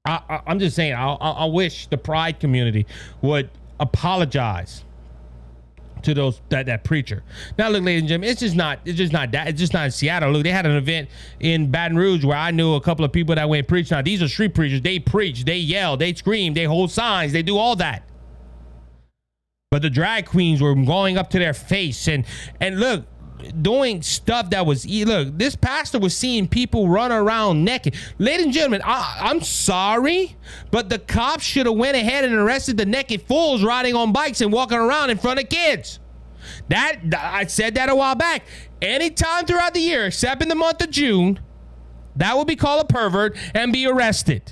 I'm just saying, I wish the pride community would apologize to that preacher. Now look, ladies and gentlemen, it's just not in Seattle. Look, they had an event in Baton Rouge where I knew a couple of people that went preach. Now these are street preachers. They preach, they yell, they scream, they hold signs, they do all that. But the drag queens were going up to their face and look, doing stuff that was, look, this pastor was seeing people run around naked. Ladies and gentlemen, I'm sorry, but the cops should have went ahead and arrested the naked fools riding on bikes and walking around in front of kids. I said that a while back. Anytime throughout the year, except in the month of June, that would be called a pervert and be arrested.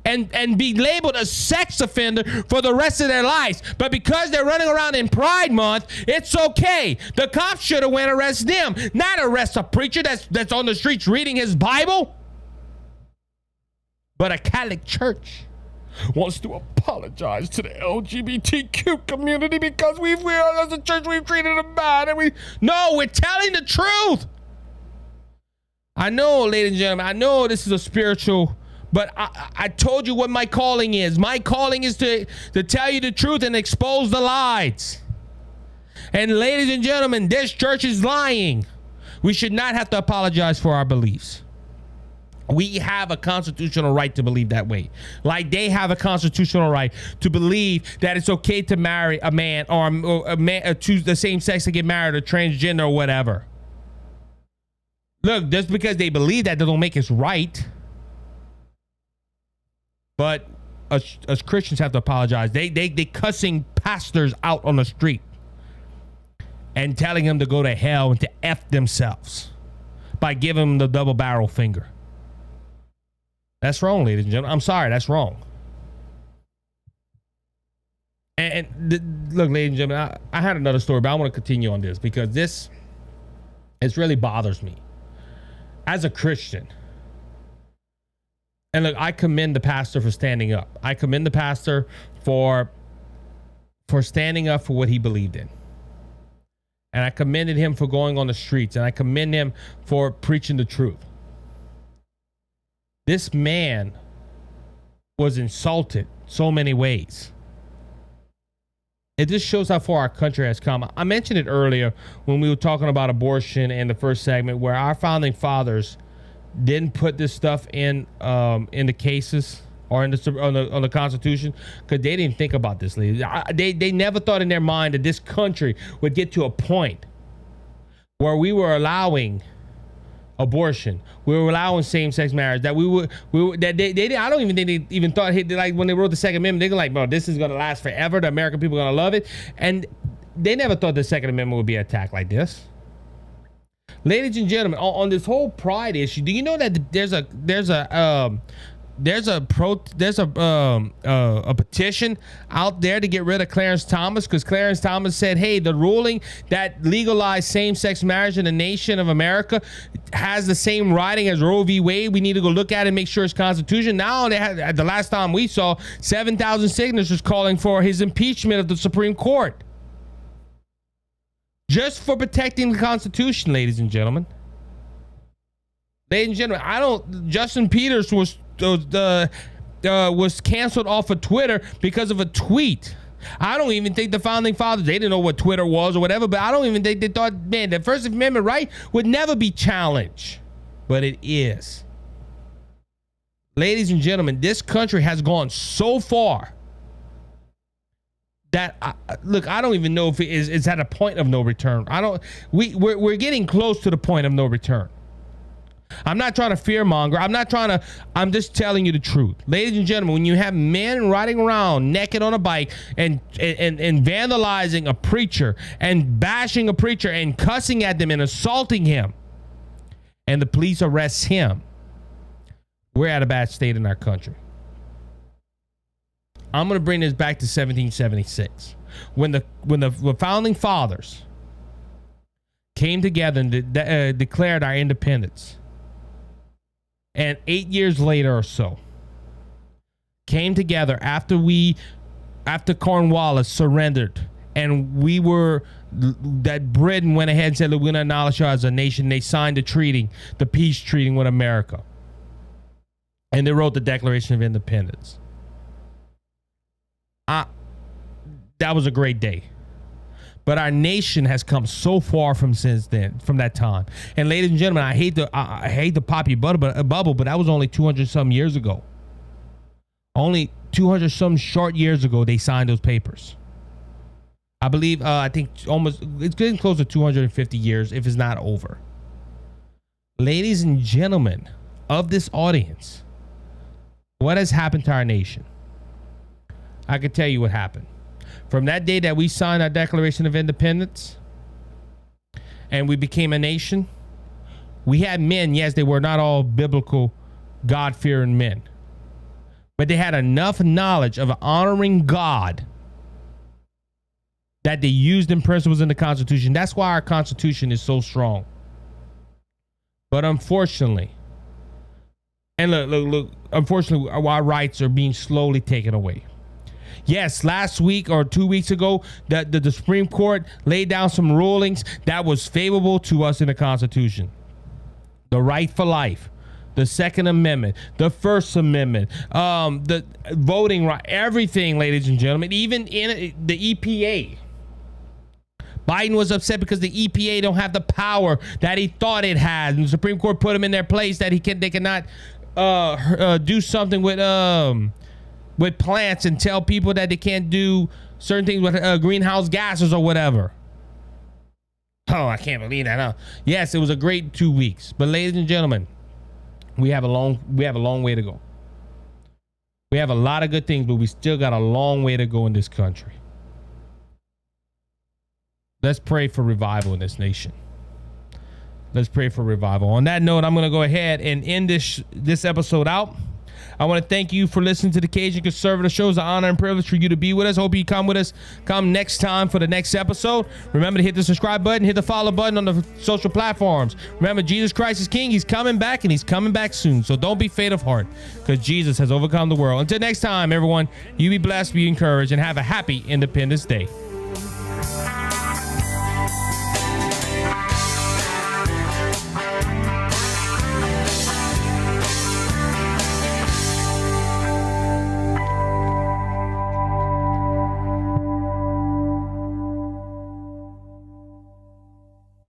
And be labeled a sex offender for the rest of their lives. But because they're running around in Pride Month, it's okay. The cops should have went arrest them, not arrest a preacher that's on the streets reading his Bible. But a Catholic Church wants to apologize to the LGBTQ community because we as a church, we've treated them bad. And we're telling the truth. I know, ladies and gentlemen, I know this is a spiritual, but I told you what my calling is. My calling is to tell you the truth and expose the lies. And ladies and gentlemen, this church is lying. We should not have to apologize for our beliefs. We have a constitutional right to believe that way. Like they have a constitutional right to believe that it's okay to marry a man or a man choose the same sex to get married or transgender or whatever. Look, just because they believe that, they don't make it right. But us Christians have to apologize. They cussing pastors out on the street and telling them to go to hell and to F themselves by giving them the double barrel finger. That's wrong, ladies and gentlemen. I'm sorry, that's wrong. Look, ladies and gentlemen, I had another story, but I want to continue on this because this really bothers me as a Christian. And look, I commend the pastor for standing up. I commend the pastor for standing up for what he believed in. And I commended him for going on the streets, and I commend him for preaching the truth. This man was insulted so many ways. It just shows how far our country has come. I mentioned it earlier when we were talking about abortion in the first segment, where our founding fathers didn't put this stuff in the cases or on the Constitution because they didn't think about this. They never thought in their mind that this country would get to a point where we were allowing abortion, we were allowing same-sex marriage, that I don't even think they even thought, like when they wrote the Second Amendment, they were like, bro, this is gonna last forever. The American people are gonna love it, and they never thought the Second Amendment would be attacked like this. Ladies and gentlemen, on this whole pride issue, do you know that there's a petition out there to get rid of Clarence Thomas, because Clarence Thomas said, hey, the ruling that legalized same-sex marriage in the nation of America has the same writing as Roe v. Wade. We need to go look at it and make sure it's constitution. Now they had, at the last time we saw, 7,000 signatures calling for his impeachment of the Supreme Court. Just for protecting the Constitution, ladies and gentlemen. Ladies and gentlemen, Justin Peters was canceled off of Twitter because of a tweet. I don't even think the founding fathers, they didn't know what Twitter was or whatever, but I don't even think they thought, man, the First Amendment right would never be challenged. But it is. Ladies and gentlemen, this country has gone so far that I don't even know if it's at a point of no return. We're getting close to the point of no return. I'm not trying to fearmonger. I'm just telling you the truth. Ladies and gentlemen, when you have men riding around naked on a bike and vandalizing a preacher and bashing a preacher and cussing at them and assaulting him, and the police arrest him, we're at a bad state in our country. I'm going to bring this back to 1776, when the founding fathers came together and declared our independence. And 8 years later or so, came together after Cornwallis surrendered, and that Britain went ahead and said, look, we're going to acknowledge you as a nation. They signed the peace treaty with America. And they wrote the Declaration of Independence. That was a great day. But our nation has come so far from that time. And ladies and gentlemen, I hate to pop your bubble, but that was only 200 some years ago. Only 200 some short years ago, they signed those papers. I believe, I think it's getting close to 250 years, if it's not over. Ladies and gentlemen of this audience, what has happened to our nation? I can tell you what happened. From that day that we signed our Declaration of Independence and we became a nation, we had men, yes, they were not all biblical, God-fearing men, but they had enough knowledge of honoring God that they used in principles in the Constitution. That's why our Constitution is so strong. But unfortunately, and look, unfortunately, our rights are being slowly taken away. Yes, last week or 2 weeks ago, the Supreme Court laid down some rulings that was favorable to us in the Constitution. The right for life, the Second Amendment, the First Amendment, the voting right, everything, ladies and gentlemen, even in the EPA. Biden was upset because the EPA don't have the power that he thought it had, and the Supreme Court put him in their place that they cannot do something with plants and tell people that they can't do certain things with greenhouse gases or whatever. Oh, I can't believe that. Huh? Yes, it was a great 2 weeks, but ladies and gentlemen, we have a long way to go. We have a lot of good things, but we still got a long way to go in this country. Let's pray for revival in this nation. Let's pray for revival. On that note, I'm going to go ahead and end this episode out. I want to thank you for listening to the Cajun Conservative Show. It's an honor and privilege for you to be with us. Hope you come with us. Come next time for the next episode. Remember to hit the subscribe button, hit the follow button on the social platforms. Remember, Jesus Christ is King. He's coming back, and he's coming back soon. So don't be faint of heart, because Jesus has overcome the world. Until next time, everyone, you be blessed, be encouraged, and have a happy Independence Day.